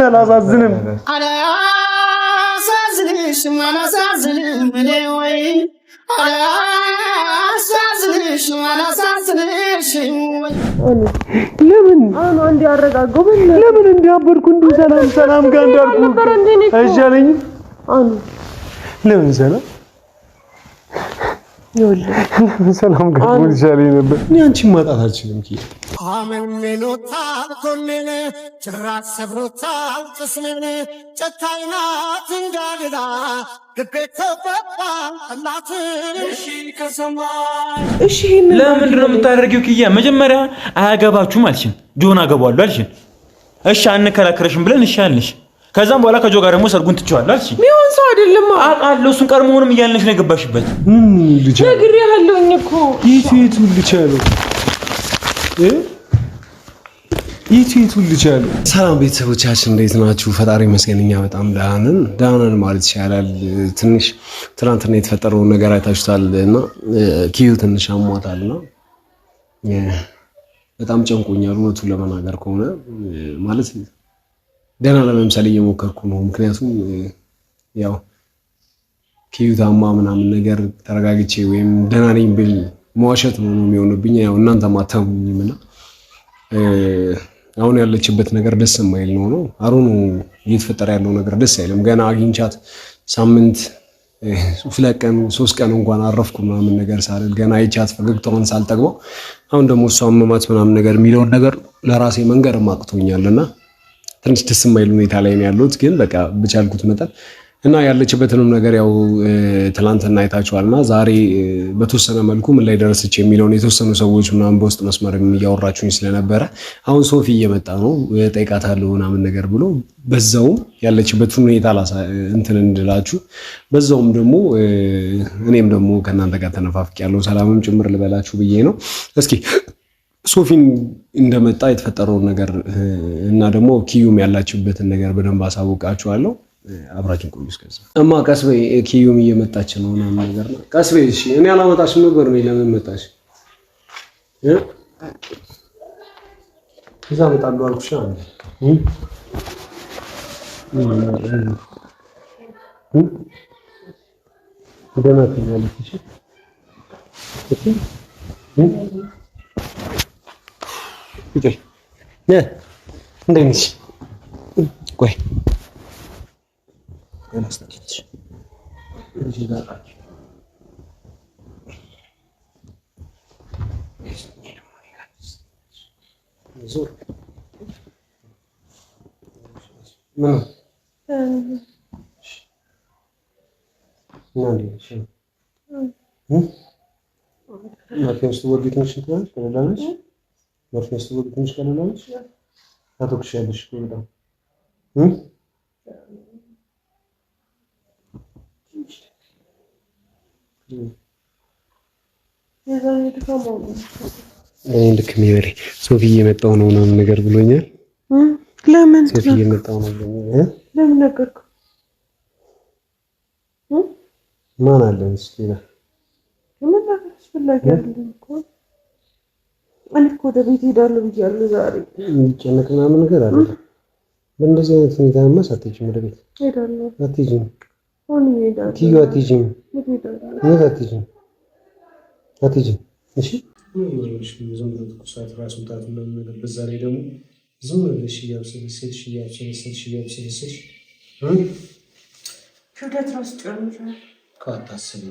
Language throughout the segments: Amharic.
አላሳዝንም ለምን እንዲያረጋጋው ለምን እንዲያበርኩ እንዲሁ ሰላም ጋር እንዳልኩ አይሻለኝ ለምን ሰላም ጋር ይሻለኝ ነበር እኔ አንቺን ማጣት አልችልም አመንሎታል ኮኔነ ጭራሽ ሰብሮታል ቅስሜነ ጨካኝናት እንዳልዳ ልቤ ተፈታ እናትን እሺ ለምንድን ነው የምታደርጊው ኪያ መጀመሪያ አያገባችሁም አልሽን ጆን አገባዋለሁ አልሽን እሺ አንከራከረሽም ብለን እሺ አልሽ ከዛም በኋላ ከጆ ጋር ደግሞ ሰርጉን ትጫዋለህ አልሽ ሚሆን ሰው አይደለም አውቃለሁ እሱን ቀርሞንም እያልነሽ ነው የገባሽበት ልጅ ነግሬሃለሁኝ እኮ ይቱ ልጅ አለው ይቱ ልጅ አለው ሰላም ቤተሰቦቻችን እንዴት ናችሁ ፈጣሪ መስገንኛ በጣም ደህና ነን ማለት ይቻላል ትንሽ ትናንትና የተፈጠረው ነገር አይታችኋልና ኪዩ ትንሽ አሟታልና በጣም ጨንቆኛል እውነቱን ለመናገር ከሆነ ማለት ደህና ለምሳሌ እየሞከርኩ ነው ምክንያቱም ያው ኪዩታማ ምናምን ነገር ተረጋግቼ ወይም ደህና ነኝ ብል መዋሸት ነው የሚሆንብኝ ያው እናንተ ማታሙኝምና አሁን ያለችበት ነገር ደስ የማይል ነው አሩኑ እየተፈጠረ ያለው ነገር ደስ አይልም ገና አግኝቻት ሳምንት 2 ቀን 3 ቀን እንኳን አረፍኩ ምናምን ነገር ሳልል ገና አይቻት ፈገግታውን ሳልጠግበው አሁን ደግሞ እሷ አመማት ምናምን ነገር የሚለው ነገር ለራሴ መንገር ማቅቶኛልና ትንሽ ደስ የማይል ሁኔታ ላይ ነው ያለሁት ግን በቃ በቻልኩት መጠን እና ያለችበትንም ነገር ያው ትላንትና አይታችኋልና ዛሬ በተወሰነ መልኩ ምን ላይ ደረሰች የሚለውን የተወሰኑ ሰዎች ምናምን በውስጥ መስመር እያወራችሁኝ ስለነበረ አሁን ሶፊ እየመጣ ነው ጠይቃታለሁ ምናምን ነገር ብሎ በዛውም ያለችበትን ሁኔታ እንትን እንድላችሁ በዛውም ደግሞ እኔም ደግሞ ከእናንተ ጋር ተነፋፍቄያለሁ ሰላምም ጭምር ልበላችሁ ብዬ ነው እስኪ ሶፊን እንደመጣ የተፈጠረውን ነገር እና ደግሞ ኪዩም ያላችበትን ነገር በደንብ አሳውቃችኋለሁ አብራችን ቆዩ እስከዛ እማ ቀስበይ ኪዩም እየመጣች ነው እና ነገር ነው ቀስበይ እሺ እኔ አላመጣሽም ነበር ነው ለምን መጣሽ እዛ መጣሉ አልኩሽ ደህና ትያለሽ እሺ ይጭል እንዴት ነሽ ቆይ እናስተካክልሽ እዚህ ጋር ዞር ምን ናንዲሽ ማርኬስ ወርዲት ነሽ ትላለሽ ከላላሽ ማርኬስ ወርዲት ነሽ ከላላሽ አቶክሻለሽ በጣም ልክ የሚበሬ ሶፊ እየመጣው ነው ምናምን ነገር ብሎኛል ለምን ሶፊ እየመጣው ነው ለምን ነገርኩ ማን አለ እስኪ ምን ነገር አስፈላጊ አይደለም እኮ እኔ እኮ ወደ ቤት ሄዳለሁ ብያለሁ ዛሬ ጨነቅ ምናምን ነገር አለ በእንደዚህ አይነት ሁኔታማ ሳትሄጂም ወደ ቤት ሄዳለሁ አትሄጂም አሁን ሄዳለሁ ኪዩ አትሄጂም አትሄጂም እሺ ዝም ብሎ ትኩሳት ራስ ምታት ምናምን ነገር በዛ ላይ ደግሞ ዝም ብለሽ እያብሰለሰልሽ ክብደት ራስ ጨምሯል ካታስቢ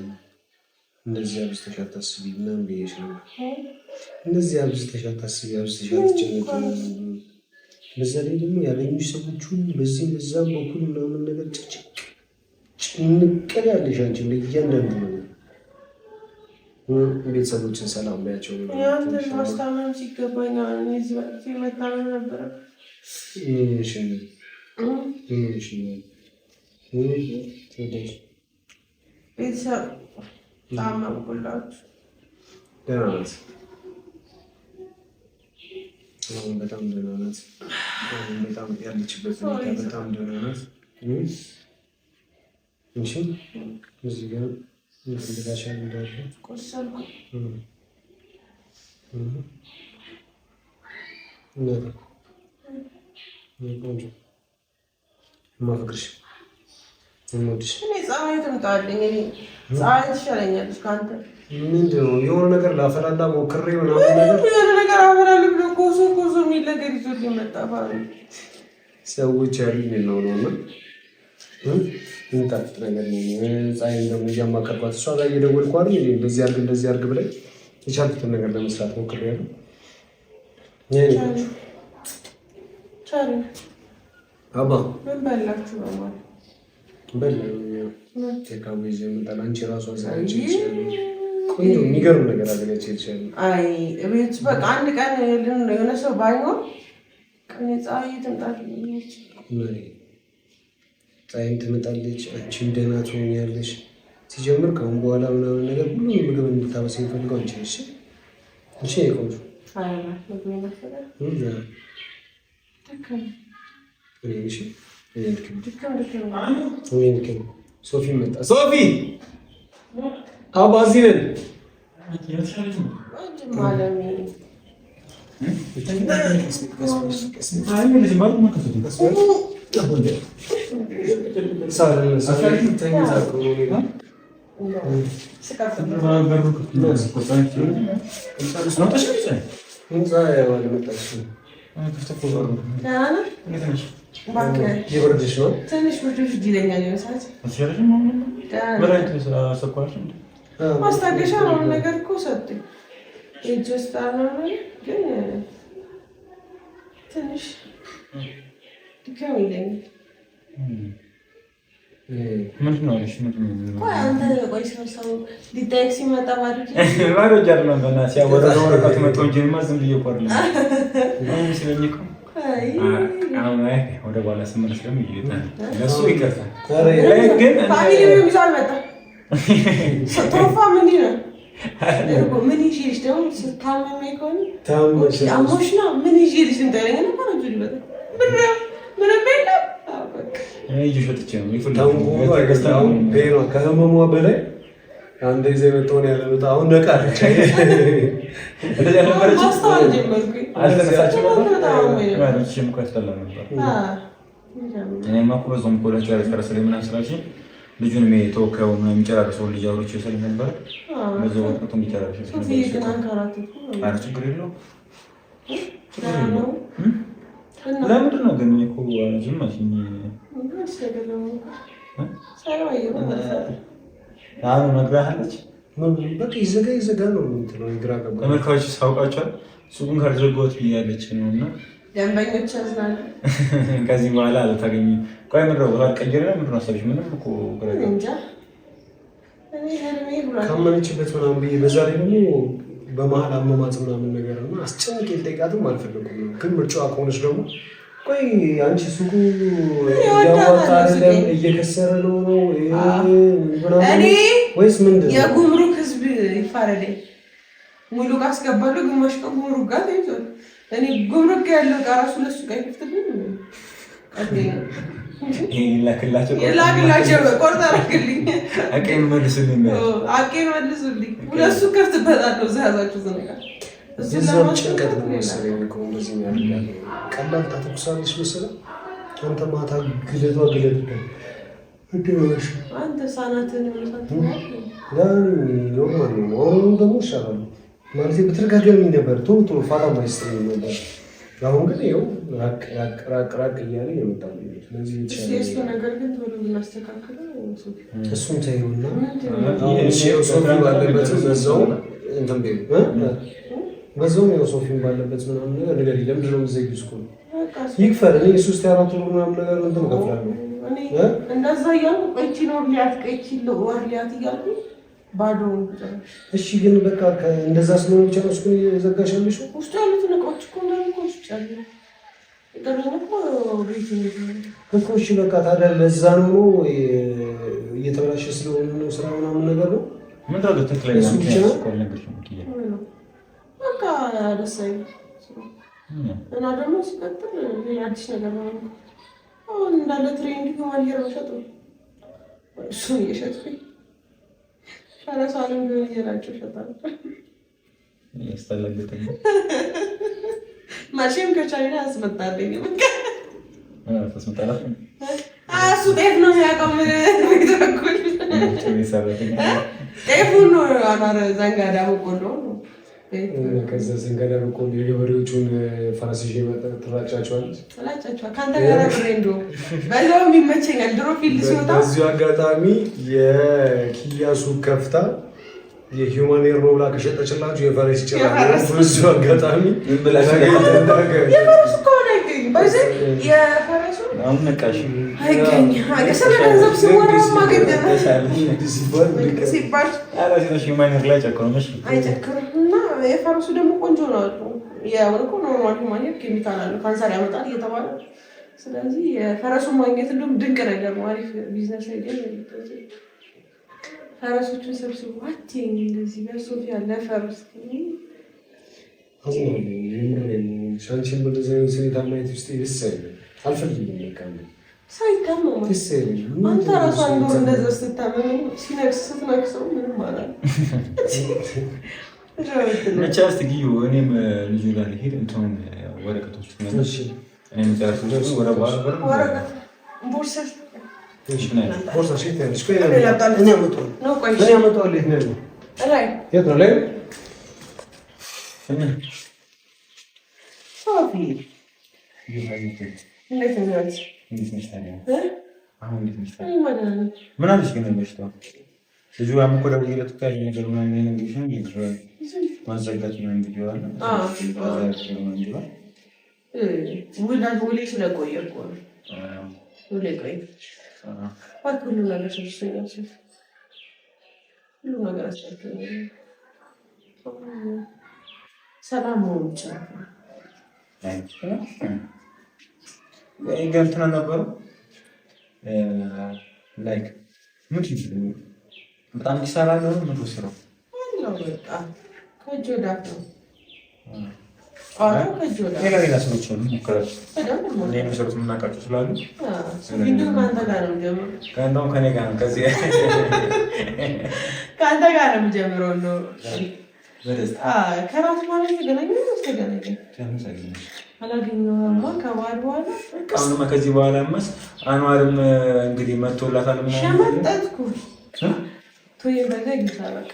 እንደዚህ አብዝተሽ አታስቢ ምናምን ብዬሽ ነው እንደዚህ አብዝተሽ አታስቢ አብዝተሽ አትጨነቂ በዛ ላይ ደግሞ ያለኝሽ ሰዎች ሁሉ በዚህም በዛም በኩል ምናምን ነገር ጭንቅል ያለሽ አንቺ ለእያንዳንዱ ነገር ቤተሰቦችን ሰላም ባያቸው ያንተ ማስታመም ሲገባኝ እኔ እዚህ መታመም ነበር ቤተሰብ ታመምኩላችሁ ደህና ናት በጣም ደህና ናት በጣም ያለችበት ሁኔታ በጣም ደህና ናት እሺ እዚህ ጋር እንደታሻለ እንዳለ ቆሰልኩ ቆንጆ ማፍቅርሽ እንወድሽ እኔ ፀሐይ ትምጣልኝ። እኔ ፀሐይ ትሻለኛለች ካንተ። ምንድን ነው የሆነ ነገር ላፈላላ ሞክሬ ምናምን የሆነ ነገር አፈላል ብሎ ኮሶ የሚል ነገር ይዞልኝ መጣ። ሰዎች ያሉኝ ነው እና እንጣፍጥ ነገር ነው። ፀሐይ ደግሞ እያማከርኳት እሷ ጋር እየደወልኩ አይደል እንደዚህ አድርግ ብለኝ የቻልኩትን ነገር ለመስራት ሞክሬያለሁ። አባ ምን በላችሁ ነው ማለት ቴካዌ ይዘህ መጣል። አንቺ ራሷ አዘጋጅ ቆንጆ የሚገርም ነገር አዘጋጅ ይችላል። አይ እቤት በቃ አንድ ቀን የሆነ ሰው ባይኖር ቀን ፀሐይ ትምጣለች፣ ፀሐይም ትመጣለች፣ አንቺም ደህና ትሆኛለሽ። ሲጀምር ከአሁን በኋላ ምናምን ነገር ሁሉም ምግብ እንድታበስይ የሚፈልገው አንቺ ነሽ። እሺ ቆንጆ ሶፊ መጣ። ሶፊ አባዚህ ነን የበረደሽ ነው ትንሽ ብርድ ይለኛል። ማስታገሻ ነው ነገር እኮ ሰጡኝ። ግን ትንሽ ድካም ይለኛል። ምንድን ነው አንተ ቆይ ሰው ሊጠይቅ ሲመጣ ባዶ ጃርና በእናትሽ ያወረደ ወረቀቱ መጥቶ እንጂ ዝም ብዬ እኮ አይደለም ስለኝ እኮ ወደ በኋላ ስመለስ ደግሞ ለእሱ ይቀርታል። ግን ፋሚሊ ይዞ አልመጣም። ቶፋ ምንድን ነው ምን ይዤልሽ ደግሞ ስታመሜ ከሆነ አሞሽ ነው ምን ይዤልሽ ልምጣለኝ ነበር እንጂ ምንም የለም። ከህመሟ በላይ አንድ ጊዜ መጥቶን ያለመጣ አሁን ነቃለች። ማስታወል ጀመርኩኝ። ልጁን የተወካዩ የሚጨራርሰው ልጅ አውሮች ስለነበረ በዛው ወቅቱ የሚጨራርሰ ችግር የለውም። ለምንድን ነው ግን እኮ ዝም አልሽኝ? አሁን ነግራሃለች። በቃ ይዘጋ ነው የምትለው። ግራ ገባ። ተመልካቾች ሳውቃቸዋል ሱቁን ካልዘጋሁት ብያለች ነው እና ደንበኞች ያዝናሉ። ከዚህ በኋላ አልታገኝም። ቆይ ምንድን ነው ቀይረ ምንድን ነው አሰብሽ? ምንም እኮ ግራ ገባ። ካመነችበት ምናምን ብዬ በዛ ላይ ደግሞ በመሀል አመማት ምናምን ነገር እና አስጨንቄ ልጠይቃትም አልፈለኩም። ግን ምርጫዋ ከሆነች ደግሞ ቆይ አንቺ ሱቁ እያዋጣ አይደለም እየከሰረ ነው ወይስ ምንድን ነው? የጉምሩክ ህዝብ ይፋረደኝ። ሙሉ ጋር አስገባለሁ፣ ግማሽ ቀን ጉምሩክ ጋር ተይዟል። እኔ ጉምሩክ ጋር ያለው ዕቃ እራሱ ለእሱ ጋር ይከፍትልኝ ይላክላቸው ቆርጣ አድርግልኝ፣ አቄን መልሱልኝ። ሁለቱ ከፍትበታለሁ። እዛ ያዛችሁት ነገር የዛም ጭንቀት ነው መሰለኝ እኮ እንደዚህ የሚያደርጋል። ቀላል ታተኩሳለች መሰለኝ። አንተ ማታ ግለቷ አንተ ሳናትን ኖርማል ነው። አሁን ደግሞ ይሻላሉ ማለት በተደጋጋሚ ነበር ቶሎ ፋታ ማይስጥር ነበር። አሁን ግን ይኸው ራቅ እያለ ይመጣል። ስለዚህ እሱ ነገር ግን ቶሎ ብናስተካክለው እሱን ተይውና ሶፊ ባለበት በዛው እንትን በዛው ነው ሶፊን ባለበት ምናምን ነገር ነገር ለምንድን ነው የምትዘጊው? እስኮ ይክፈል። እኔ 3-4 ወር ምናምን ነገር እንትን እከፍላለሁ። እንደዛ እያልኩ ቀይቺ ነው ሊያት እያልኩ ባዶውን እሺ። ግን በቃ እንደዛ ስለሆነ ብቻ ነው እስኩን የዘጋሻለሽ። ውስጡ ያሉትን እቃዎች እኮ እንዳልኩሽ ጫሉ እኮ እሺ። በቃ ታዲያ ለዛ ነው እየተበላሸ ስለሆነ ነው ስራ ምናምን ነገር ነው። ምን ታውቃለህ? ትክክለኛ በቃ ደስ አይልም። እና ደግሞ ሲቀጥል ሌላ አዲስ ነገር ነው። አሁን እንዳለ ትሬንድ ከማየር መሸጥ ነው። እሱን እየሸጥኩኝ ፈረሳንም ቢሆን እየላቸው እሸጣለሁ። ያስጠላግጠኝ መቼም ከቻይና ያስመጣልኝ እሱ ጤፍ ነው የሚያውቀው። ቤት በኩል ጤፉን ነው አናረ ዘንጋዳ በቆሎ ከዛ ዘንጋዳ በቆሎ የገበሬዎቹን ፈረስ ይዤ ትራጫቸዋለች። ከአንተ ጋር ብሬ እንደው በዛው የሚመቸኛል። ድሮ ፊልድ ሲወጣ በዚሁ አጋጣሚ የኪያ ሱቅ ከፍታ የሂውማን ኤር ነው ብላ ከሸጠችላችሁ የፈረስ ይችላል። በዚሁ አጋጣሚ የፈረሱ ከሆነ አይገኝም። በዚህ የፈረሱ አሁን ነቃሽ አይገኝም። ስለ ገንዘብ ሲወራማ ገደለ ሲባል ሂውማን ኤር ላይ ጨክሮሽ አይጨክርም። እና የፈረሱ ደግሞ ቆንጆ ነው አሉ። የወርቁ ኖርማል ሂውማን ኤር ኬሚካል አለው ካንሰር ያመጣል እየተባለ ስለዚህ የፈረሱን ማግኘት እንደውም ድንቅ ነገር ነው። አሪፍ ቢዝነስ አይዲያ ነው። ፈረሶቹን ሰብስቦ አትይኝ እንደዚህ በሶፊ ያለ ፈረስ ሻንቺን በደዘኝ ስኔታ ማየት ውስጥ ደስ አይልም። አልፈልግም ለካም ሳይታመም ደስ አይልም። አንተ ራሱ አንዱ እንደዛ ስትታመም ስትነክሰው ምንም ማለት ብቻ ስትጊዩ እኔም ልጁ ጋር ልሄድ እንትን ወረቀቶች ነሽ እኔም ጨርሼ ወረቀት ቦርሳ ቦርሳ ሺት ያለሽ ቆይ እኔ አመጣለሁ የት ነው የት ነው ላይ ሶፊ ምን አለሽ ግን በሽታው ልጁ አምኮ ደውዬለት ካለ ነገር ምናምን ነገር ይችላል ማዘጋት ነው ቪዲዮ አለ ውሌ ስለቆየ እኮ ነው ውሌ ቆይ ሁሉ ነገር ሰብስበኛል ሁሉ ነገር አስቸግረኛል ሰላም መሆን ይችላል ገንትና ነበሩ ላይክ ምንድን በጣም ይሰራል ነው ምን ወስረው ነው በቃ ከእጅ ወደ አፍ ነው ከእጅ ወደ አፍ ሌላ ሰዎች ነው ሙከራ እኔ መሰረት የምናውቃቸው ስላሉ እንዴት ከአንተ ጋር ነው ጀምሮ ከአንተው ከኔ ጋር ነው ከዚህ ከአንተ ጋር ነው የምጀምረው ነው ከራስ ማለት ተገናኘ አላገኘሁማ ከባድ በኋላ አሁንማ ከዚህ በኋላ ማስ አንዋርም እንግዲህ መጥቶላታል ምናምን ሸመጠጥኩ ቶዬ በገግ ይሳራቅ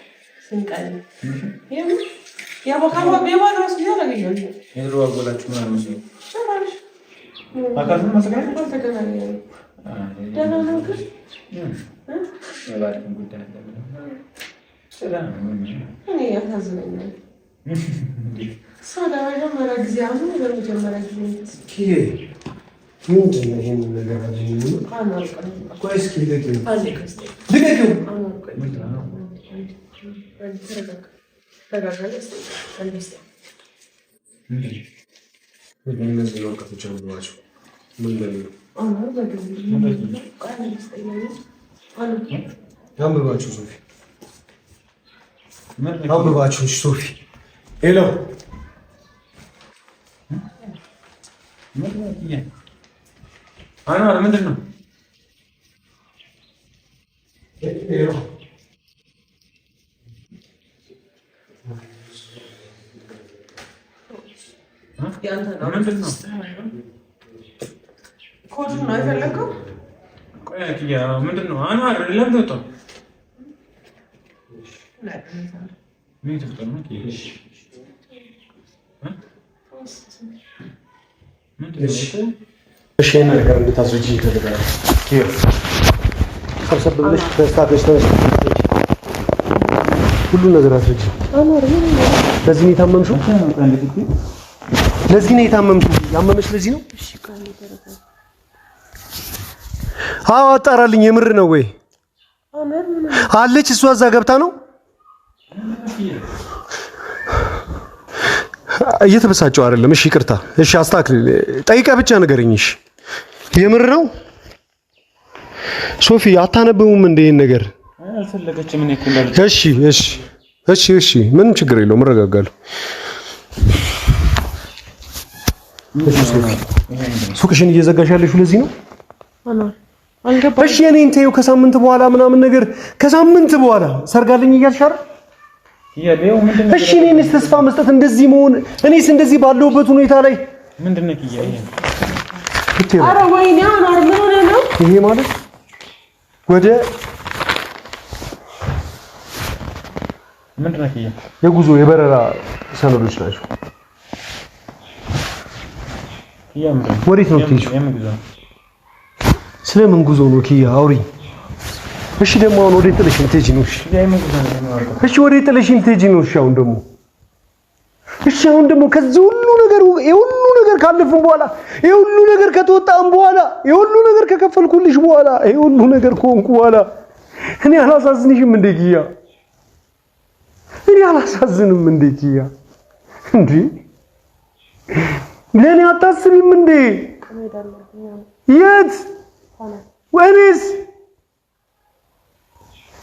ስንቀል ያቦካው በባዶ ነው ያላገኘው የድሮ አጎላችሁ ምናምን ነው ሸራሽ አካቱን ማስገናኝ ተገናኘ ደህና ነው ግን የባሪን ጉዳይ ሰላም እኔ ያሳዝነኛል ሳዳራ መራጊዜ አሁን ለመጀመሪያ ጊዜ ምንድን ነው ይሄን ነገር አለኝ ቆይ እስኪ ልቀቂው አንብባችሁ ሶፊ አንብባችሁ ሶፊ ሄሎ አንዋር ምንድን ነው ኮዱን ነው የፈለከው? ቆይ ያ ምንድን ነው አንዋር ለምን ተወጣው? ምን ተፈጠረ ነው? እሺ ነገር እንድታስረጂኝ ይፈልጋል። ሰብሰብ ብለሽ ተስታተሽ ሁሉ ነገር አስረጂ። ለዚህ ነው የታመምሽው? ለዚህ ነው የታመምሽው? ያመመሽ ለዚህ ነው? አዎ አጣራልኝ። የምር ነው ወይ አለች? እሷ እዛ ገብታ ነው እየተበሳጨው አይደለም። እሺ ይቅርታ። እሺ አስተካክል። ጠይቀህ ብቻ ንገረኝ። እሺ የምር ነው ሶፊ? አታነብቡም እንደ ይሄን ነገር? አልፈለገችም። እኔ እኮ እንዳልኩ እሺ እሺ እሺ እሺ ምንም ችግር የለውም። እረጋጋለሁ። ሱቅሽን እየዘጋሽ ያለሽው ለዚህ ነው? እሺ የኔን ተይው። ከሳምንት በኋላ ምናምን ነገር ከሳምንት በኋላ ሰርጋለኝ እያልሽ አይደል? እሺ እኔንስ ተስፋ መስጠት እንደዚህ መሆን እኔስ እንደዚህ ባለሁበት ሁኔታ ላይ ምንድነው ይሄ? ኧረ ወይኔ አንዋር ምን ሆነህ ነው? ይሄ ማለት ወደ ምንድን ነው ኪያ? የጉዞ የበረራ ሰነዶች ናቸው። ኪያ ምንድን ነው? ወዴት ነው የምትሄጂው? የምን ጉዞ ነው? ስለምን ጉዞ ነው ኪያ? አውሪኝ። እሺ ደግሞ አሁን ወዴት ጥለሽኝ ልትሄጂ ነው? እሺ ወዴት ጥለሽኝ ልትሄጂ ነው? እሺ አሁን ደግሞ ከዚህ ሁሉ ነገር የሁሉ ነገር ካለፍን በኋላ የሁሉ ነገር ከተወጣን በኋላ የሁሉ ነገር ከከፈልኩልሽ በኋላ የሁሉ ነገር ከሆንኩ በኋላ እኔ አላሳዝንሽም እንዴ ኪያ? እኔ አላሳዝንም እንዴ ኪያ? እንዴ ለኔ አታስቢም እንዴ? የት ወይስ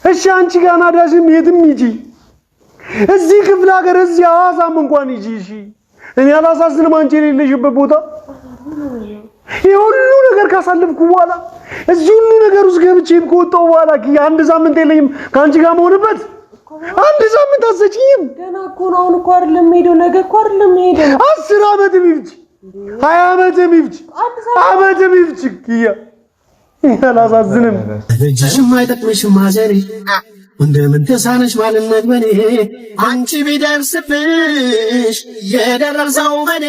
እሺ አንቺ ካናዳሽም የትም ሂጂ፣ እዚህ ክፍለ ሀገር እዚህ ሐዋሳም እንኳን ሂጂ። እሺ እኔ አላሳዝንም አንቺ የሌለሽበት ቦታ የሁሉ ነገር ካሳለፍኩ በኋላ እዚህ ሁሉ ነገር ውስጥ ገብቼም ከወጣሁ በኋላ አንድ ሳምንት የለኝም ከአንቺ ጋር መሆንበት። አንድ ሳምንት አትሰጪኝም? ገና እኮ ነው። አሁን እኮ አይደለም ሄደው፣ ነገ እኮ አይደለም ሄደው። 10 ዓመት ይፍጅ፣ 20 ዓመት ይፍጅ፣ ዓመት ይፍጅ ኪያ አላሳዝንም። እጅሽም አይጠቅምሽም ማዘሬ እንደምን ተሳነሽ ማልነት በኔ አንቺ ቢደርስብሽ የደረሰው በኔ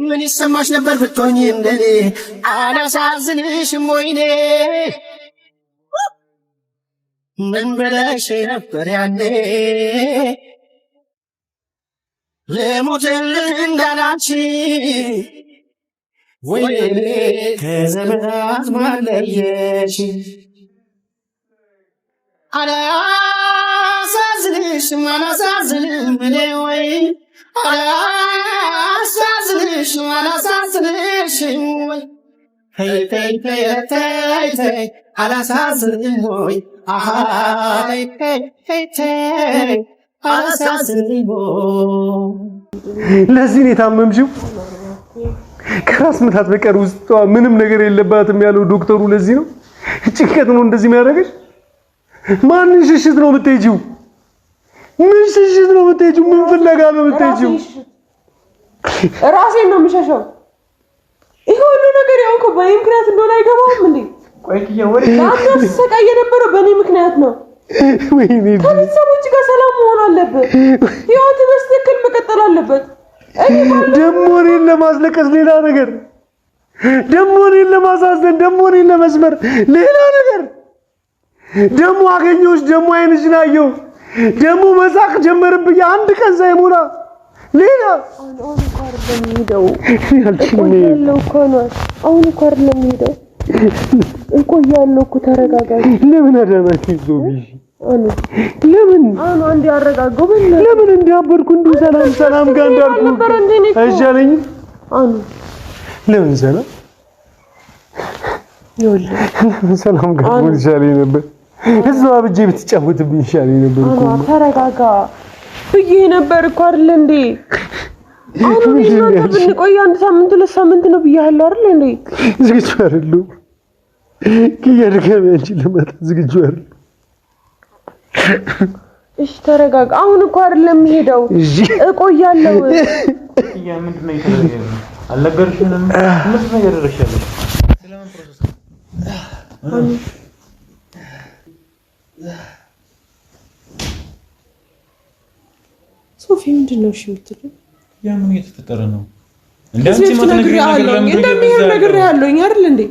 ምን ይሰማሽ ነበር ብትሆኚ እንደኔ አላሳዝንሽም ወይኔ ምን ብለሽ ነበር ያኔ ልሙትልህ እንዳላንቺ ወይኔ ከዘመናት ማለየሽ አላሳዝንሽም አላሳዝንም እኔ ወይ አላሳዝንሽም አላሳዝንሽም ወይ ተይ ተይ ተይ ተይ ተይ አላሳዝንም ወይ አይ ተይ ተይ ተይ አላሳዝንም ወይ ለዚህ ነው የታመምሽው? ከራስ ምታት በቀር ውስጧ ምንም ነገር የለባትም ያለው ዶክተሩ ለዚህ ነው? ጭንቀት ነው እንደዚህ የሚያደርግሽ? ማንን ሽሽት ነው የምትሄጂው? ምን ሽሽት ነው የምትሄጂው? ምን ፍለጋ ነው የምትሄጂው? ራሴን ነው የምሸሸው። ይሄ ሁሉ ነገር ያው እኮ በእኔ ምክንያት እንደሆነ አይገባውም እንዴ? ቆይ ኪያ ወሬ አንተ ሰቃየ የነበረው በእኔ ምክንያት ነው። ወይኔ ከቤተሰቦች ጋር ሰላም መሆን አለበት። ህይወት በስትክክል መቀጠል አለበት። ደግሞ እኔን ለማስለቀስ ሌላ ነገር፣ ደግሞ እኔን ለማሳዘን፣ ደግሞ እኔን ለመስመር ሌላ ነገር፣ ደግሞ አገኘሁሽ፣ ደግሞ አይንሽን አየሁ፣ ደግሞ መሳቅ ጀመርብኝ አንድ ቀን ሳይሞላ ሌላ አሁን እኮ አይደለም ሄደው እቆያለሁ እኮ ነው። አሁን እኮ አይደለም ሄደው እቆያለሁ እኮ ተረጋጋ። ለምን አዳናችሁ ዞቢሽ? ለምን አንድ ያረጋጋው በለ ለምን እንዲያበርኩ እንዲሁ ሰላም ጋር እንዳልኩ አይሻለኝም? ለምን ሰላም ለምን ሰላም ጋር ይሻለኝ ነበር። እዛው አብጄ ብትጫወትብኝ ይሻለኝ ነበር እኮ። ተረጋጋ ብዬ ነበር እኮ አይደል እንዴ? አሁን ብንቆይ አንድ ሳምንት ሁለት ሳምንት ነው ብያለሁ አይደል እንዴ? ዝግጁ አይደለሁ ከየድጋሚ አንቺን ለማታ ዝግጁ አይደለሁ። እሺ ተረጋጋ። አሁን እኮ አይደለም ሄደው እቆያለሁ። ያ ምንድን ነው የተደረገው? አልነገርሽንም? ምንድን ነው ያደረግሻለሽ? ስለምን ፕሮሰስ ነው? ሶፊ ምንድን ነው እሺ የምትለው? ያ ምን እየተፈጠረ ነው? እንደዚህ ነገር ያለኝ አይደል እንዴ?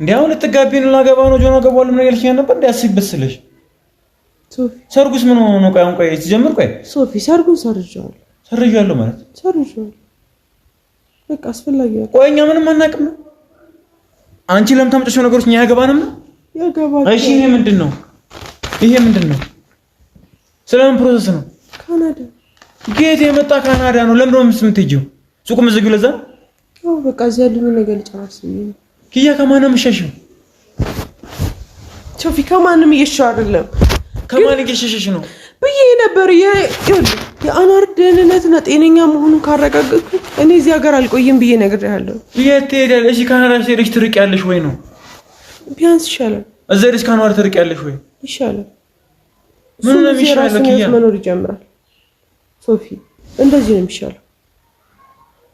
እንዴ አሁን ልትጋቢን ላገባ ነው ጆና ገባው ለምን ያልሽ ነበር? እንዴ አስቢበት ስለሽ ሶፊ ሰርጉስ ምን ሆኖ ነው? ቆይ ሲጀምር ሶፊ ሰርጉን ሰርጃለሁ ማለት በቃ አስፈላጊ ነው። ቆይ እኛ ምንም አናውቅም ነው? አንቺ ለምን ታመጣሽው ነገሮች እኛ ያገባንም ነው? እሺ ይሄ ምንድን ነው? ስለምን ፕሮሰስ ነው? ካናዳ ጌት የመጣ ካናዳ ነው። ለምን ነው የምትሄጂው? ሱቁ መዘግዩ ለዛ? አዎ በቃ እዚህ ያለውን ነገር ልጨርስ ነው። ኪያ ከማንም ሸሽው? ሶፊ ከማንም እየሸሸው አይደለም። ከማን እየሸሸሽ ነው ብዬ ነበር። የአኗር ደህንነትና ጤነኛ መሆኑን ካረጋገጥኩ እኔ እዚህ ሀገር አልቆይም ብዬ ነግሬሃለሁ። የት ትሄዳለሽ? ካናዳ ሄደሽ ትርቂያለሽ ወይ ነው? ቢያንስ ይሻላል። እዛ ሄደሽ ካናዳ ትርቂያለሽ ወይ? ይሻላል። ምን ነው የሚሻለው? ኪያ መኖር ይጀምራል። ሶፊ እንደዚህ ነው የሚሻለው።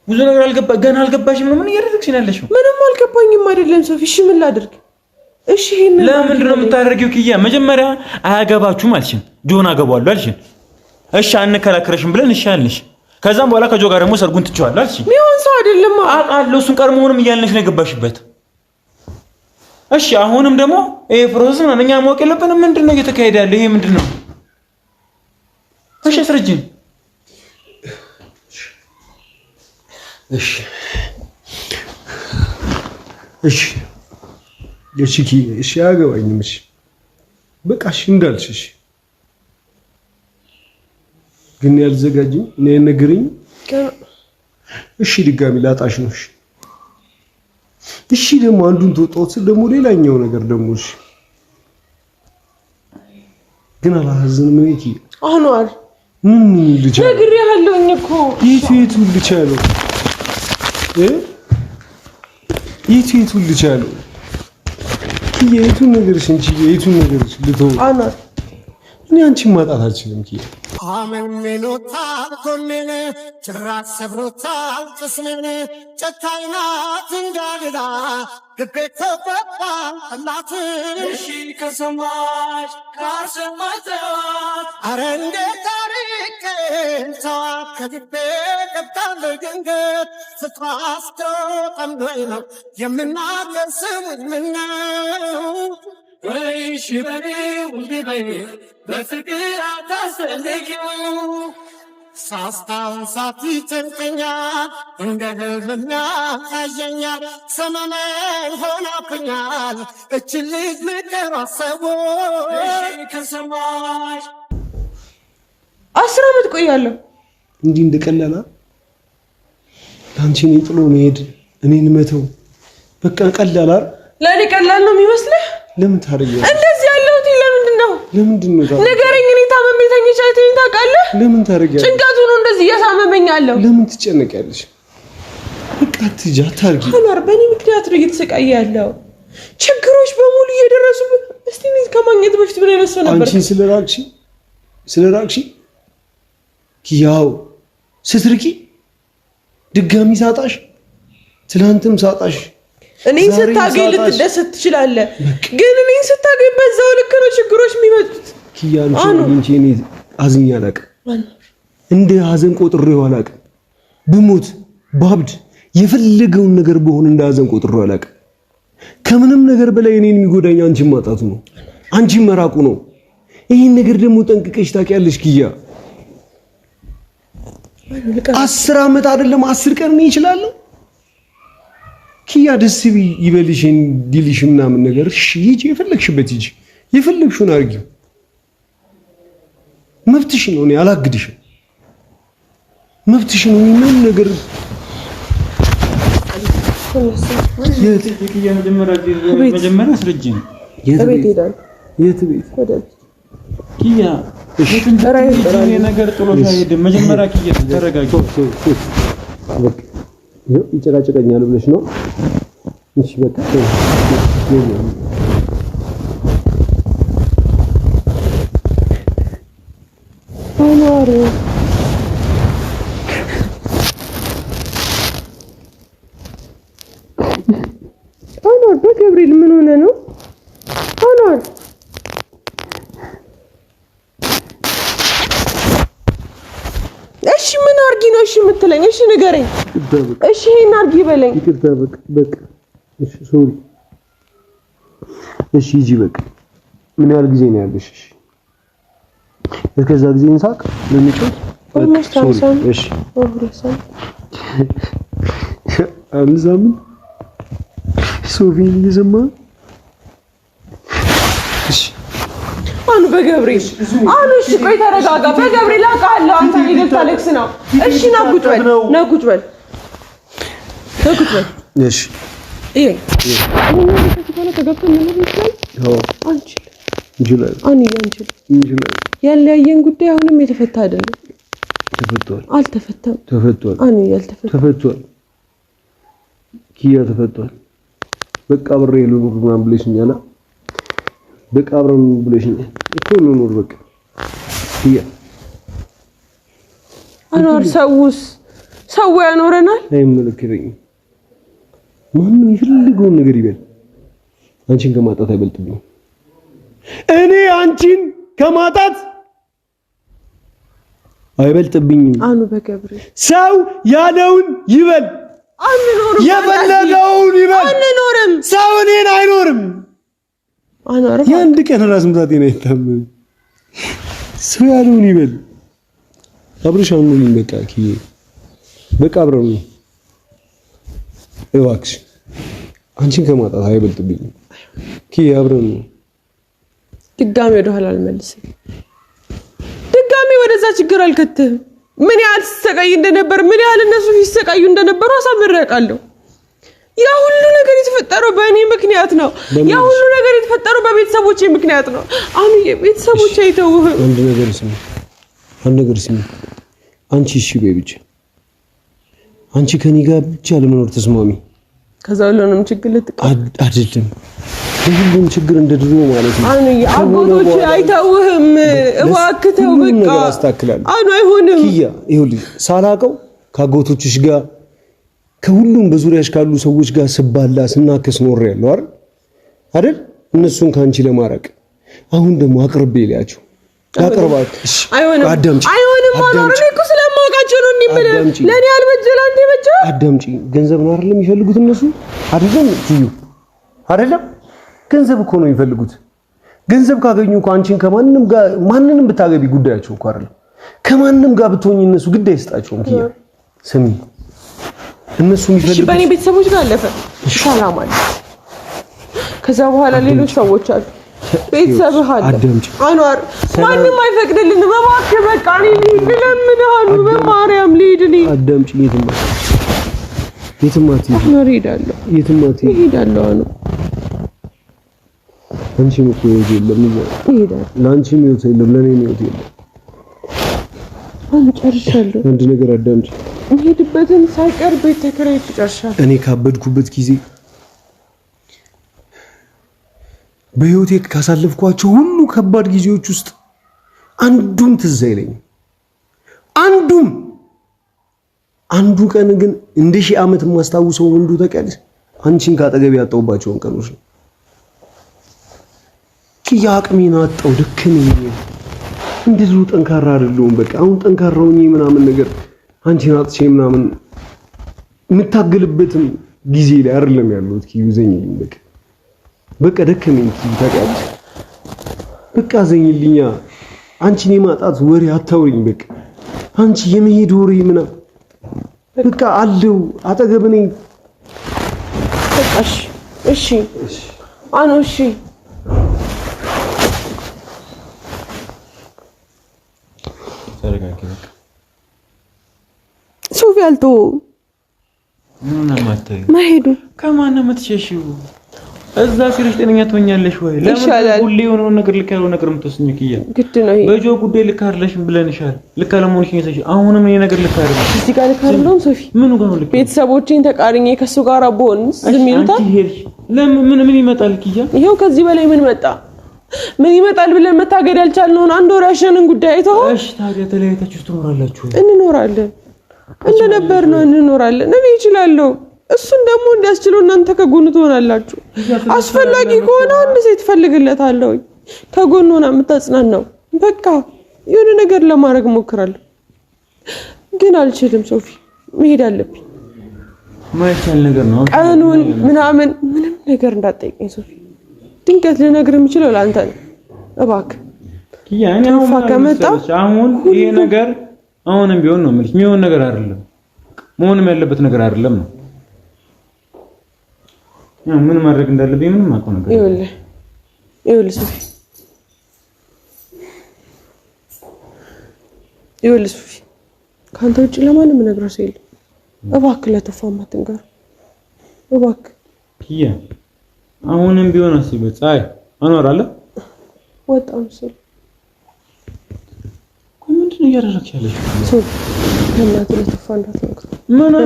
ብዙ ነገር ገና አልገባሽም ነው? ምን እያደረግሽ ነው ያለሽው? ምንም አልገባኝም አይደለም ሶፊ። እሺ ምን ላድርግ? እሺ ይሄን ለምንድን ነው የምታደርጊው? ኪያ መጀመሪያ አያገባችሁም አልሽን፣ ጆን አገባዋለሁ አልሽን። እሺ አንከራከረሽም ብለን እሺ አልሽ። ከዛም በኋላ ከጆ ጋር ደግሞ ሰርጉን ትችዋለሽ አልሽ። ሚሆን ሰው አይደለም አውቃለሁ። እሱን ቀድሞውንም እያልነሽ ነው የገባሽበት። እሺ አሁንም ደግሞ ይሄ ፕሮሰስ ነው እኛ ማወቅ የለብንም። ምንድነው እየተካሄደ ያለው? ይሄ ምንድነው? እሺ አስረጅኝ። እሺ እሺ እሺ አያገባኝም። እሺ በቃ እሺ እንዳልሽ። እሺ ግን ያልዘጋጅኝ እኔ ነግሪኝ። እሺ ድጋሚ ላጣሽ ነው። እሺ እሺ ደግሞ አንዱን ተወጣው ደግሞ ሌላኛው ነገር ደግሞ እሺ ግን አላዝንም። እኔ አሁን ምን ልጅ ነግሬሃለሁኝ እኮ የቱ ልጅ አለው የቱ ልጅ አለው የቱ ነገርሽ እንጂ የቱ ነገርሽ ልተው እኔ አንቺን ማጣት አልችልም። አመንኖታል ጎኔን ጭራሽ ሰብሮታል ቅስሜን ጨካኝ ናት እንዳልላ ልቤ ተፈታ እናትን እሺ ከሰማሽ ካሰማተዋት አረ እንደ ታሪክ ተዋት ከልቤ ገብታለ ድንገት ስትራስቶ ጠምዶኝ ነው የምናገር ስሙኝ ምነው ወይሽ በኔ ውዴ በኔ በፍቅር አታስፈልጊው ሳስታውሳት ይጨንቀኛል እንደ ህልም ያሳየኛል ሰመመን ሆናብኛል እች ልጅ ምክር አሰቦ ከሰማሽ 10 ዓመት ቆያለሁ። እንዲህ እንደቀላላ አንቺን ጥሎ መሄድ እኔን መተው በቃ ቀላል አይደል? ለኔ ቀላል ነው የሚመስልህ? ለምን ታረጋለህ? እንደዚህ ያለሁት ለምንድን ነው ንገረኝ። እኔ ታመሜ ተኝቼ አይተኸኝ ታውቃለህ? ለምን ታረጋለህ? ጭንቀቱ ነው እንደዚህ እያሳመመኝ ያለው። ለምን ትጨነቂያለሽ? በቃ አትጃ ታርጊ። አኗር በእኔ ምክንያት ነው እየተሰቃየ ያለው። ችግሮች በሙሉ እየደረሱብህ። እስቲ እኔ ከማግኘት በፊት ምን አይነት ሰው ነበር? አንቺን ስለራቅሽ ያው ስትርቂ ድጋሚ ሳጣሽ ትላንትም ሳጣሽ እኔን ስታገኝ ልትደሰት ትችላለህ፣ ግን እኔን ስታገኝ በዛው ልክ ነው ችግሮች የሚመጡት። ኪያን እንጂ እኔ አዝኛ አላውቅም፣ እንደ ሀዘን ቆጥሬው አላውቅም። ብሞት ባብድ የፈለገውን ነገር በሆነ እንደ ሀዘን ቆጥሬው አላውቅም። ከምንም ነገር በላይ እኔን የሚጎዳኝ አንቺን ማጣቱ ነው፣ አንቺን መራቁ ነው። ይሄን ነገር ደግሞ ጠንቅቀሽ ታውቂያለሽ ኪያ። 10 ዓመት አይደለም 10 ቀን ነው ይችላል ኪያ። ደስ ይበልሽ እንዲልሽ ምናምን ነገር እሺ፣ ሂጂ፣ የፈለግሽበት ሂጂ፣ የፈለግሽውን አድርጊው፣ መብትሽ ነው። እኔ አላግድሽም፣ መብትሽ ነው። ምንም ነገር መጀመሪያ አስረጅኝ። የት ቤት ኪያ? ይሄ ነገር ጥሎሽ አይሄድም። መጀመሪያ ኪያ ተረጋጊ። በቃ ይጨቃጨቀኛል ብለሽ ነው? እሺ በቃ አኗር በገብርኤል ምን ሆነ ነው? አኗር እሺ ምን አርጊ ነው እሺ የምትለኝ? እሺ ንገረኝ። እሺ ይሄን አርጊ በለኝ። ይቅርታ በቃ እሺ ሶሪ። እሺ ሂጂ በቃ። ምን ያህል ጊዜ ነው ያለሽ? እሺ እስከዛ ጊዜ እንሳቅ ለሚጮት እሺ አልዛምን ሶፊን እየሰማ እሺ አኑ በገብርኤል አኑ እሺ ቆይ ተረጋጋ። በገብርኤል አውቃለሁ አንተ ሊደል ታለክስ ነው። እሺ ና ቁጭ በል እሺ ይሄ እኔ ተገብተን ምን ይችላል? አንቺ እንችላለን ያለያየን ጉዳይ አሁንም የተፈታ አይደለም። ተፈቷል። አልተፈታም። ተፈቷል። አኑ ያልተፈታ ተፈቷል። ኪያ ተፈቷል። በቃ አብሬ ልኑር ምናምን ብለሽኛል። በቃ አብረን ብለሽኛል እኮ ልኑር በቃ ኪያ። አኗር ሰው ያኖረናል። አይመለከተኝም። ማንም የፈለገውን ነገር ይበል፣ አንቺን ከማጣት አይበልጥብኝም። እኔ አንቺን ከማጣት አይበልጥብኝም። አኑ በገብርኤል ሰው ያለውን ይበል፣ አንኖርም። የፈለገውን ይበል፣ አንኖርም። ሰው እኔን አይኖርም። አንኖርም። የአንድ ቀን ራስ ምታቴን አይታመም። ሰው ያለውን ይበል። አብረሽ አኑልኝ። በቃ ኪዬ በቃ አብረን ነው እባክሽ። አንቺን ከማጣት አይበልጥብኝም ኪዬ፣ አብረን ነው። ድጋሚ ወደ ኋላ አልመልስም። ድጋሚ ወደዛ ችግር አልከትህም። ምን ያህል ሲሰቃይ እንደነበር፣ ምን ያህል እነሱ ሲሰቃዩ እንደነበሩ አሳምሬ አውቃለሁ። ያ ሁሉ ነገር የተፈጠረው በእኔ ምክንያት ነው። ያ ሁሉ ነገር የተፈጠረው በቤተሰቦቼ ምክንያት ነው። አሁን ቤተሰቦቼ አይተውህም። አንድ ነገር ስሚ፣ አንቺ እሺ በይ ብቻ። አንቺ ከኔ ጋር ብቻ ለመኖር ተስማሚ። ከዛ ሁሉንም ችግር አይደለም ሁሉም ችግር እንደ ድሮ ማለት ነው። አጎቶቼ አይተውህም። እባክህ ተው በቃ። ነገር አስተካክላለሁ። አይሆንም ኪያ፣ ይኸውልሽ ሳላውቀው ከአጎቶችሽ ጋር ከሁሉም በዙሪያሽ ካሉ ሰዎች ጋር ስባላ ስናከስ ኖሬያለሁ አይደል? እነሱን ካንቺ ለማራቅ አሁን ደግሞ አቅርቤ ልያቸው ያቀርባክ። አይሆንም፣ አይሆንም። እኔ እኮ ስለማውቃቸው ነው እንዲምል ለኔ አልበጀላ እንዴ በጀ። አዳምጪ። ገንዘብ ነው አይደለም የሚፈልጉት እነሱ አይደለም ኪዩ፣ አይደለም ገንዘብ እኮ ነው የሚፈልጉት። ገንዘብ ካገኙ እኮ አንቺን ከማንንም ጋር ማንንም ብታገቢ ጉዳያቸው እኮ አይደለም። ከማንም ጋር ብትሆኚ እነሱ ግድ አይሰጣቸውም ኪያ። ስሚ እነሱ የሚፈልጉት በእኔ ቤተሰቦች ጋር አለፈ፣ ሰላም አለ። ከዛ በኋላ ሌሎች ሰዎች አሉ፣ ቤተሰብህ አለ። አንዋር ማንም አይፈቅድልንም። እባክህ በቃ እኔ ልለምንሃለሁ፣ በማርያም ልሂድ። እኔ አዳምጪ። የትም አትሄጂም። እሄዳለሁ፣ የትም አትሄጂም። እሄዳለሁ ነው አንቺም እኮ ህይወት የለም ይላል። ለአንቺም ህይወት የለም፣ ለኔም ህይወት የለም። አሁን ጨርሻለሁ። አንድ ነገር አዳምጪ። የምሄድበትን ሳይቀር ቤት ተከራይቼ ጨርሻለሁ። እኔ ካበድኩበት ጊዜ በህይወቴ ካሳለፍኳቸው ሁሉ ከባድ ጊዜዎች ውስጥ አንዱም ትዝ አይለኝም። አንዱ ቀን ግን እንደ ሺህ ዓመት የማስታውሰው ወንዱ ተቀል አንቺን ካጠገብ ያጣውባቸውን ቀኖች ነው። ኪያ አቅሜን አጣው፣ ደከመኝ። እንደዚሁ ጠንካራ አይደለሁም። በቃ አሁን ጠንካራ ሆኜ ምናምን ነገር አንቺን አጥቼ ምናምን የምታገልበትም ጊዜ ላይ አይደለም ያለሁት። ኪዩ ዘኝልኝ፣ በቃ ደከመኝ። ኪዩ ታውቂያለሽ፣ በቃ ዘኝልኛ። አንቺን የማጣት ወሬ አታውሪኝ። በቃ አንቺ የመሄድ ወሬ ምናምን በቃ አለው አጠገብ ነኝ። በቃ እሺ አኑ እሺ ሶፊ አልተወውም። መሄዱ ከማን ነው የምትሸሺው? እዛ ሲልሽ ጤነኛ ትሆኛለሽ ወይ? ለምን ሁሌ የሆነውን ነገር ልክ ያለው ነገር የምትወስኚው? ኪያ ግድ ነው። በጆ ጉዳይ ልክ አይደለሽም ብለንሻል። ልክ አለመሆንሽን ይሰሽ አሁንም እኔ ነገር ልክ አይደለም። እዚህ ጋር ልክ አይደለም ሶፊ። ምኑ ጋር ነው ልክ? ቤተሰቦቼን ተቃርኜ ከሱ ጋር ቦንስ ዝም ይሉታል። ለምን ምን ይመጣል? ኪያ ይሄው ከዚህ በላይ ምን መጣ? ምን ይመጣል ብለን መታገድ ያልቻልነውን አንድ ወር ያሸንን ጉዳይ አይተው። እሺ ታዲያ ተለያይታችሁ ትኖራላችሁ? እንኖራለን፣ እንደነበር ነው እንኖራለን። እኔ እችላለሁ፣ እሱን ደግሞ እንዲያስችለው እናንተ ከጎኑ ትሆናላችሁ። አስፈላጊ ከሆነ አንድ ሴት ፈልግለታለሁ ከጎኑ ሆና የምታጽናናው። በቃ የሆነ ነገር ለማድረግ ሞክራለሁ፣ ግን አልችልም። ሶፊ መሄድ አለብኝ። ማይቻል ነገር ነው። ቀኑን ምናምን ምንም ነገር እንዳትጠይቀኝ ሶፊ። ድንገት ልነግር የምችለው ለአንተ ነው። እባክህ ኪያ፣ አሁን ይሄ ነገር አሁንም ቢሆን ነው የምልሽ፣ የሚሆን ነገር አይደለም፣ መሆንም ያለበት ነገር አይደለም ነው። ያው ምን ማድረግ እንዳለብኝ ምንም አውቀው ነገር ይኸውልህ ሶፊ፣ ከአንተ ውጭ ለማንም እነግረው ሰው የለም። እባክህ ለተፋማ አትንገር እባክህ ኪያ። አሁንም ቢሆን አስቢበት። ፀሐይ አኖራለ ወጣ ምስል ምንድን ነው እያደረግሽ ያለሽው? ሶፊ ለእናትህ ለተፋ እንዳትነግረው።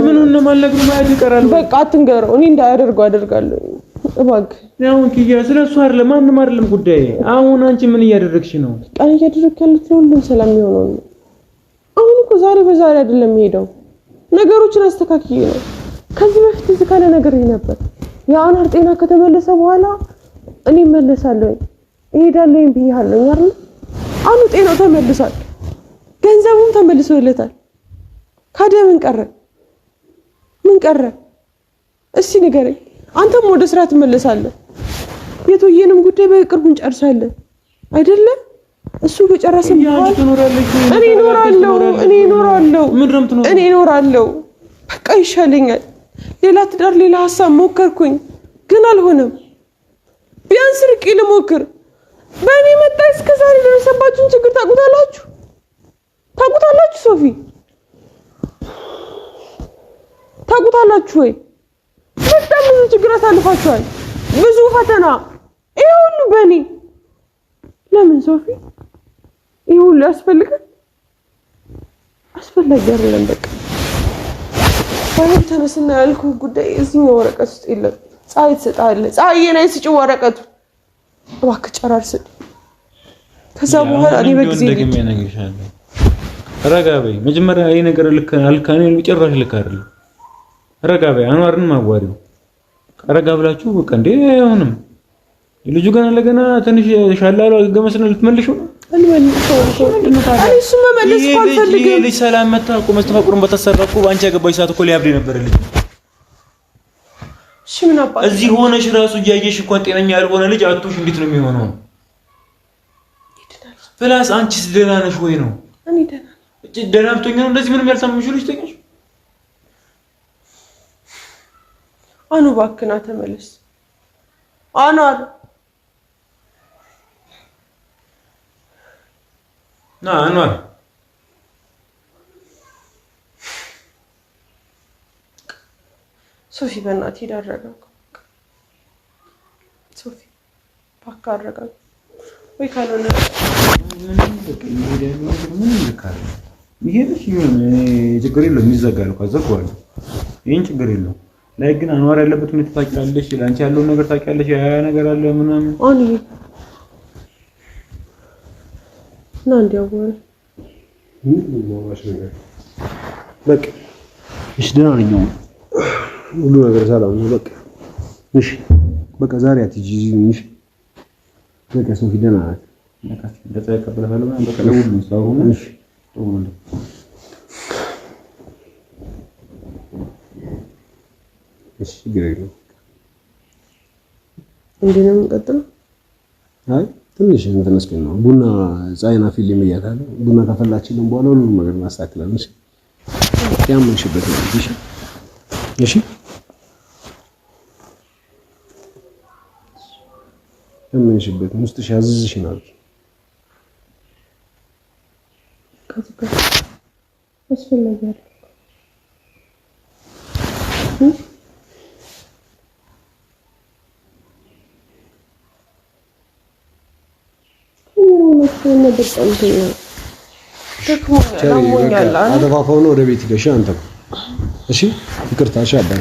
ምን ነው ማለግሩ ማለት ይቀራል። በቃ አትንገረው። እኔ እንዳያደርገው አደርጋለሁ። እባክህ ያው ኪያ፣ ስለሱ አይደለም ማንም አይደለም ጉዳይ። አሁን አንቺ ምን እያደረግሽ ነው? ቀን እያደረግሽ ያሉት ለሁሉም ሰላም የሆነው ነው። አሁን እኮ ዛሬ በዛሬ አይደለም ሄደው ነገሮችን አስተካክዬ ነው። ከዚህ በፊት እዚህ ካለ ነገር ነበር። የአናር ጤና ከተመለሰ በኋላ እኔ እመለሳለሁ እሄዳለሁ ብዬሃለሁ አይደል? አኑ ጤናው ተመልሷል፣ ገንዘቡም ተመልሶለታል። ካዲያ ምን ቀረ? ምን ቀረ? እስቲ ንገረኝ። አንተም ወደ ስራ ትመለሳለህ። የቶየንም ጉዳይ በቅርቡ እንጨርሳለን አይደለ? እሱ ከጨረሰ በኋላ እኔ እኖራለሁ። በቃ ይሻለኛል። ሌላ ትዳር፣ ሌላ ሀሳብ ሞከርኩኝ ግን አልሆነም። ቢያንስ ርቄ ልሞክር። በእኔ መጣ እስከዛሬ ደረሰባችሁን ችግር ታውቁታላችሁ ሶፊ? ታውቁታላችሁ ወይ? በጣም ብዙ ችግር አሳልፋችኋል፣ ብዙ ፈተና። ይሄ ሁሉ በእኔ ለምን ሶፊ? ይሄ ሁሉ ያስፈልጋል? አስፈላጊ አይደለም። በቃ ባይሆን ተነስና ያልኩህ ጉዳይ እዚህኛው ወረቀት ውስጥ የለም። ፀሐይ ትሰጣለህ። ፀሐይ ነይ ስጪው ወረቀቱ እባክህ ጨራርስልኝ። ከዛ በኋላ እኔ በጊዜ ረጋ በይ። መጀመሪያ ይሄ ነገር ልክ አልካኔ ጭራሽ ልክ አይደለም። ረጋ በይ። አኗርን ማዋሪው ረጋ ብላችሁ በቃ እንዴ አይሆንም። ልጁ ገና ለገና ትንሽ ሻላሉ ገመስነ ልትመልሽው ነው። እሱ መመለስ ካልፈልግም ልጅ ሰላም መጣ እኮ መስተፋቅሩን በተሰረቁ ባንቺ ያገባሽ ሰዓት እኮ ሊያብድ ነበር ልጅ። እሺ ምን አባቱ እዚህ ሆነሽ ራሱ እያየሽ እንኳን ጤነኛ ያልሆነ ልጅ አጥቶሽ እንዴት ነው የሚሆነው? ፕላስ አንቺስ ደህና ነሽ ወይ ነው? እኔ ደህና ብትሆኚ ነው እንደዚህ ምንም ያልሰማሽው ልጅ ተገኘሽ? አኑ እባክህ ና ተመለስ። አኗር ና አኗር ሶፊ በእናትህ ሂድ አረጋጋ። ሶፊ እባክህ አረጋጋ። ወይ ካልሆነ ምንም በቃ ምንም ልካለ ይሄድሽ ይሁን ችግር የለውም። ይዘጋል እኮ አዘጋዋለሁ። ይሄን ችግር የለውም። ላይ ግን አኗር ያለበት ሁኔታ ታውቂያለሽ። ላንቺ ያለውን ነገር ታውቂያለሽ። ያ ነገር አለ ምናምን አኒ ና እንዲያወራ ምን ማዋሽ ነገር በቃ እሺ፣ ደህና ነኝ ሁሉ ነገር ሰላም ነው። በቃ እሺ፣ በቃ ዛሬ አትጂ እሺ። በቃ ሶፊ ደህና ናት። በቃ እንደተቀበለፈለ ማለት በቃ ለሁሉም ሰው ነው። እሺ እሺ ግሬሎ እንዴ ነው የምቀጥለው? አይ ትንሽ እንትን እስኪል ነው ቡና ፀሐይና ፊልም እያታለሁ። ቡና ከፈላችልን በኋላ ሁሉም ነገር እናስተካክላለን። እሺ ያምንሽበት ነው። እሺ እሺ ያምንሽበት ውስጥሽ ያዝዝሽናል። ከዚህ አስፈላጊ አይደል? አደፋፋው ነው ወደ ቤት ሄደሽ አንተ። እሺ ይቅርታ። እሺ አባይ